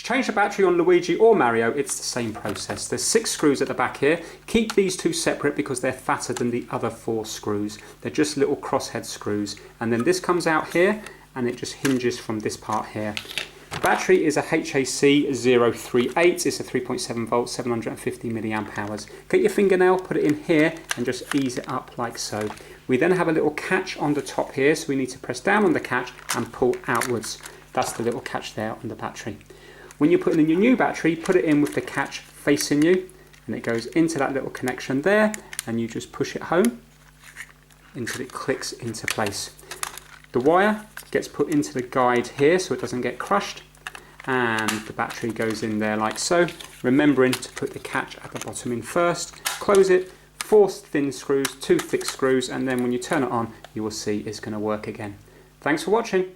To change the battery on Luigi or Mario, it's the same process. There's 6 screws at the back here. Keep these 2 separate because they're fatter than the other 4 screws. They're just little crosshead screws. And then this comes out here and it just hinges from this part here. The battery is a HAC 038. It's a 3.7 volt, 750 milliamp hours. Get your fingernail, put it in here and just ease it up like so. We then have a little catch on the top here, so we need to press down on the catch and pull outwards. That's the little catch there on the battery. When you're putting in your new battery, put it in with the catch facing you and it goes into that little connection there and you just push it home until it clicks into place. The wire gets put into the guide here so it doesn't get crushed and the battery goes in there like so, remembering to put the catch at the bottom in first, close it, 4 thin screws, 2 thick screws, and then when you turn it on you will see it's going to work again. Thanks for watching.